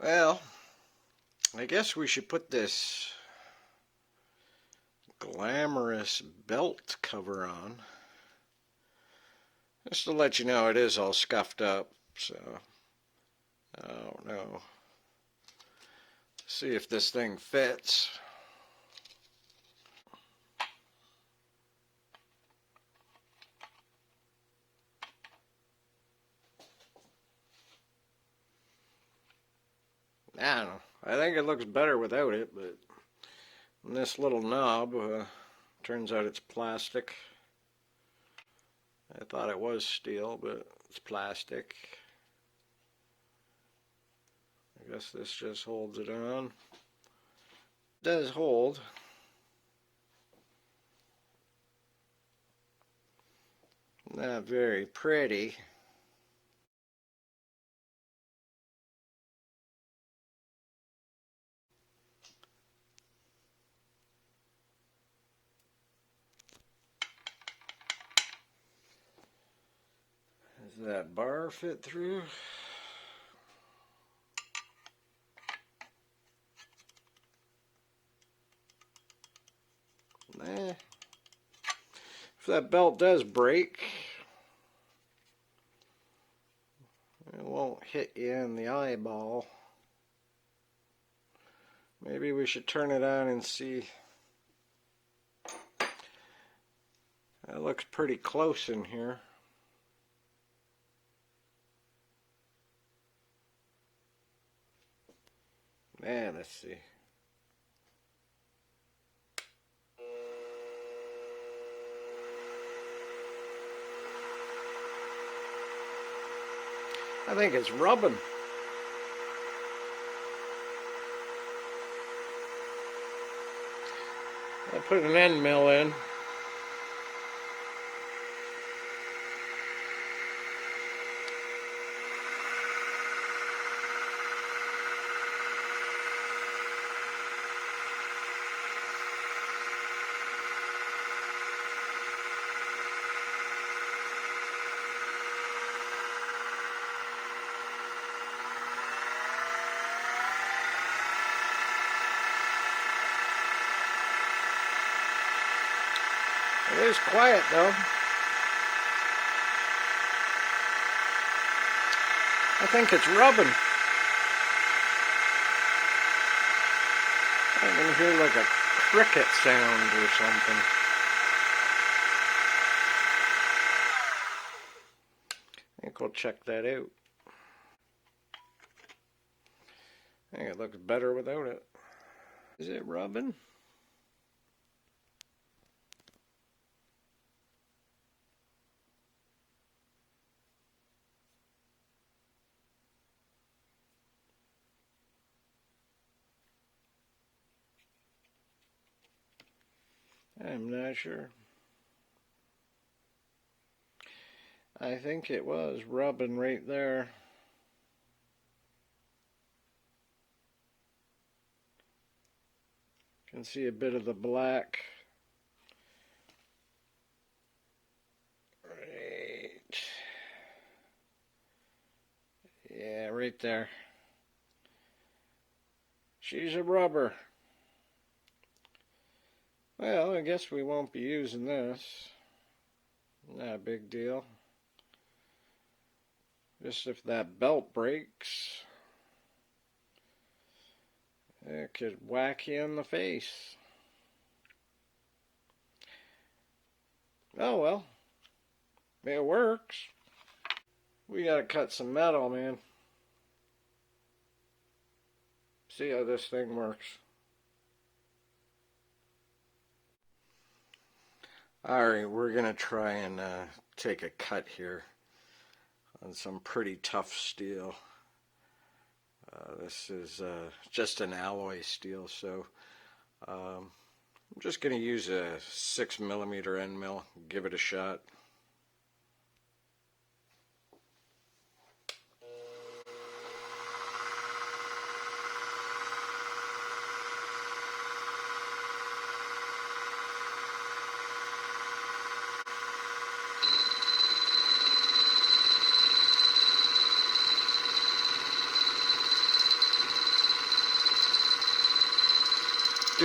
Well, I guess we should put this glamorous belt cover on. Just to let you know, it is all scuffed up, so I don't know. See if this thing fits. I don't know. I think it looks better without it, but this little knob turns out it's plastic. I thought it was steel, but it's plastic. I guess this just holds it on. It does hold. Not very pretty. Does that bar fit through? Nah. If that belt does break, it won't hit you in the eyeball. Maybe we should turn it on and see. That looks pretty close in here. Man, let's see. I think it's rubbing. I put an end mill in. It is quiet though. I think it's rubbing. I can hear like a cricket sound or something. I think we'll check that out. I think it looks better without it. Is it rubbing? I'm not sure. I think it was rubbing right there. You can see a bit of the black. Right. Yeah, right there. She's a rubber. Well, I guess we won't be using this. Not a big deal. Just if that belt breaks, it could whack you in the face. Oh well, it works. We gotta cut some metal, man. See how this thing works. Alright, we're gonna try and take a cut here on some pretty tough steel. This is just an alloy steel, so I'm just going to use a 6mm end mill, give it a shot.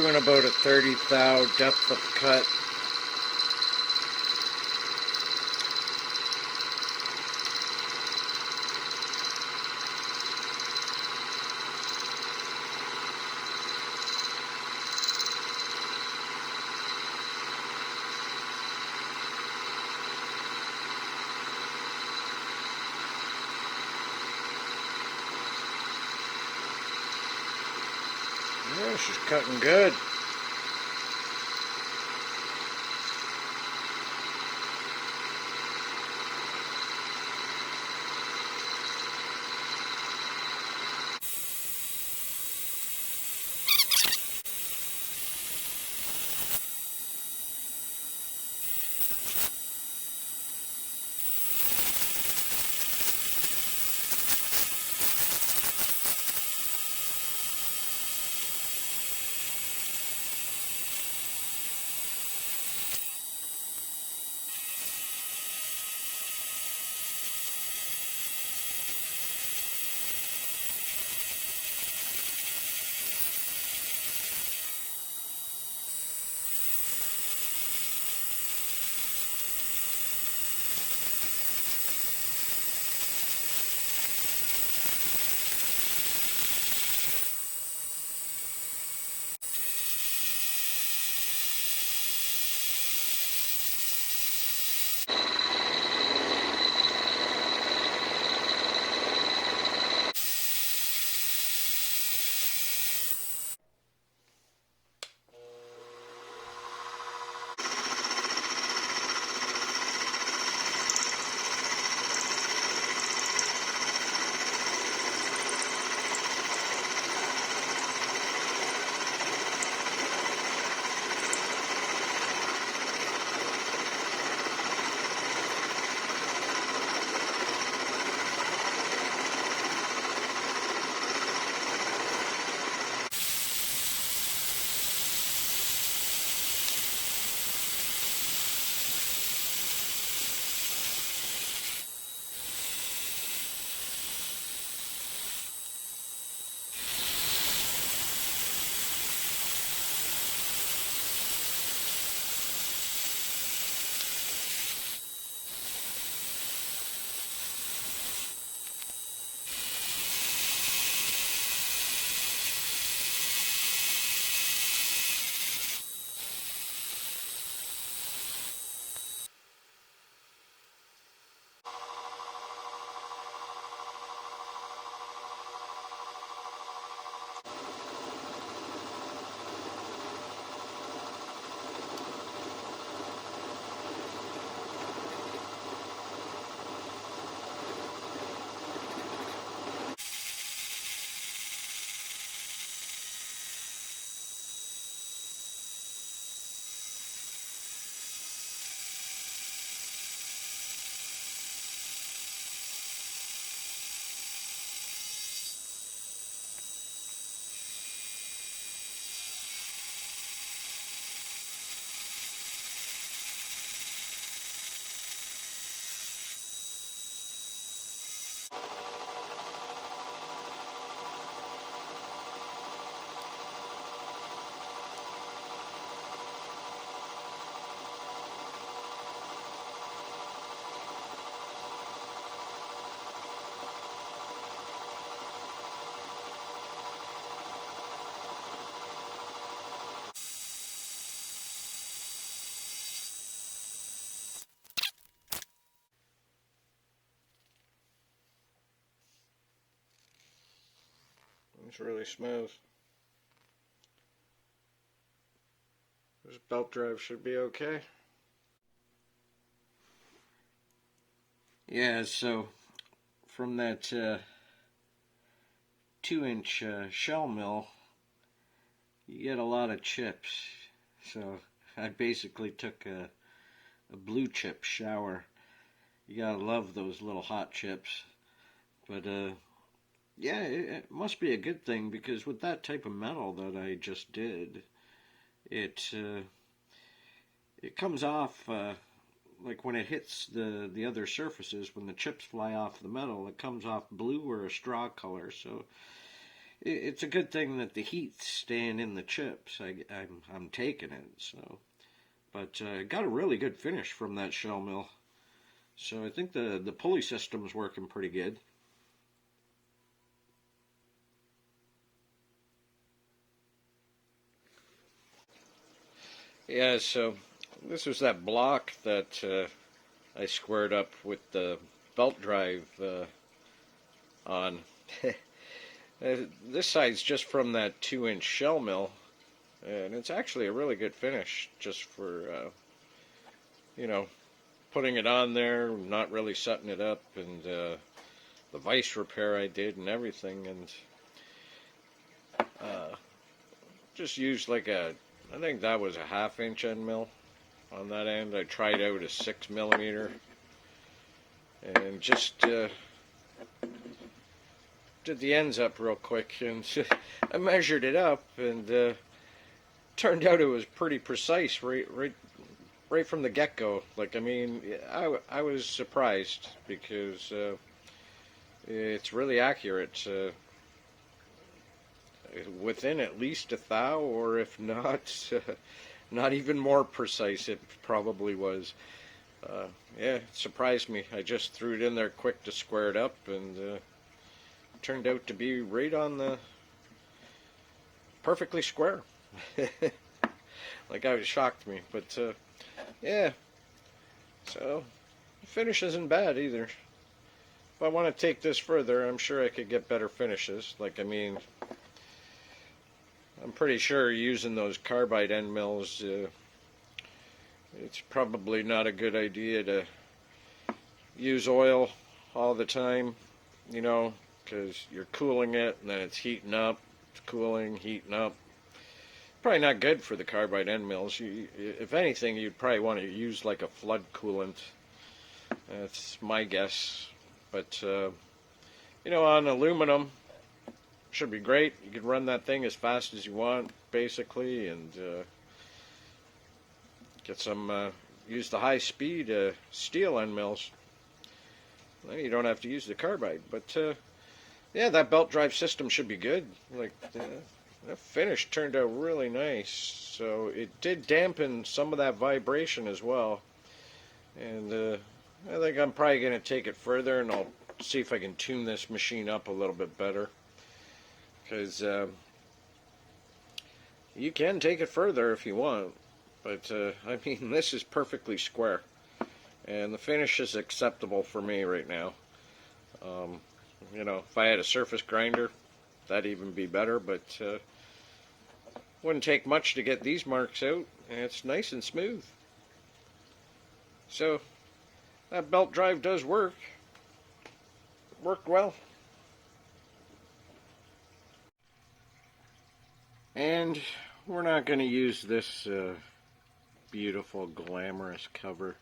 doing about a 30 thou depth of cut. Yeah, she's cutting good. It's really smooth. This belt drive should be okay. Yeah, so from that 2-inch shell mill, you get a lot of chips. So I basically took a blue chip shower. You gotta love those little hot chips. But yeah, it must be a good thing, because with that type of metal that I just did, it comes off like when it hits the other surfaces. When the chips fly off the metal, it comes off blue or a straw color. So it's a good thing that the heat's staying in the chips. I'm taking it, so. But got a really good finish from that shell mill. So I think the pulley system's working pretty good. Yeah, so this was that block that I squared up with the belt drive on. This side's just from that 2-inch shell mill, and it's actually a really good finish just for, you know, putting it on there, not really setting it up, and the vise repair I did and everything, and just used like I think that was a 1/2-inch end mill on that end. I tried out a 6 mm and just did the ends up real quick, and I measured it up, and turned out it was pretty precise right from the get-go. Like, I mean, I was surprised because it's really accurate. Within at least a thou, or if not, not even more precise it probably was. Yeah, it surprised me. I just threw it in there quick to square it up, and turned out to be right on the perfectly square. Like, it shocked me, but yeah. So the finish isn't bad either. If I want to take this further, I'm sure I could get better finishes. Like, I mean, I'm pretty sure using those carbide end mills, it's probably not a good idea to use oil all the time, you know, because you're cooling it and then it's heating up, it's cooling, heating up. Probably not good for the carbide end mills. If anything, you'd probably want to use like a flood coolant. That's my guess. But, you know, on aluminum, should be great. You can run that thing as fast as you want, basically, and get some, use the high-speed steel end mills. Then you don't have to use the carbide. But, yeah, that belt drive system should be good. Like, the finish turned out really nice. So it did dampen some of that vibration as well. And I think I'm probably going to take it further, and I'll see if I can tune this machine up a little bit better. Because you can take it further if you want, but I mean, this is perfectly square, and the finish is acceptable for me right now. You know, if I had a surface grinder, that'd even be better, but wouldn't take much to get these marks out, and it's nice and smooth. So that belt drive does work. Worked well. And we're not going to use this beautiful, glamorous cover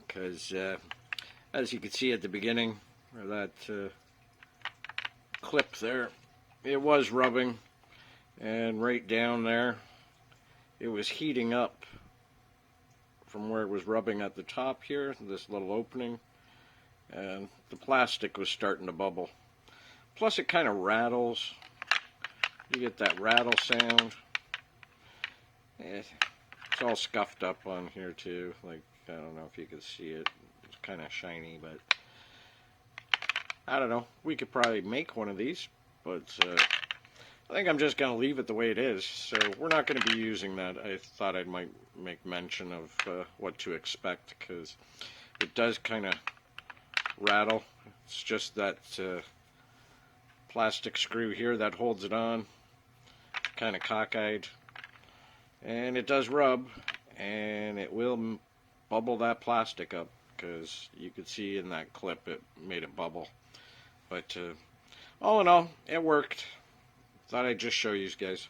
because, as you can see at the beginning, or that clip there, it was rubbing, and right down there, it was heating up from where it was rubbing at the top here, this little opening, and the plastic was starting to bubble. Plus, it kind of rattles. You get that rattle sound. It's all scuffed up on here too. Like, I don't know if you can see it. It's kind of shiny, but I don't know. We could probably make one of these, but I think I'm just going to leave it the way it is. So we're not going to be using that. I thought I might make mention of what to expect, because it does kind of rattle. It's just that plastic screw here that holds it on. Kind of cockeyed, and it does rub, and it will bubble that plastic up, because you could see in that clip it made it bubble. But all in all, it worked. Thought I'd just show you guys.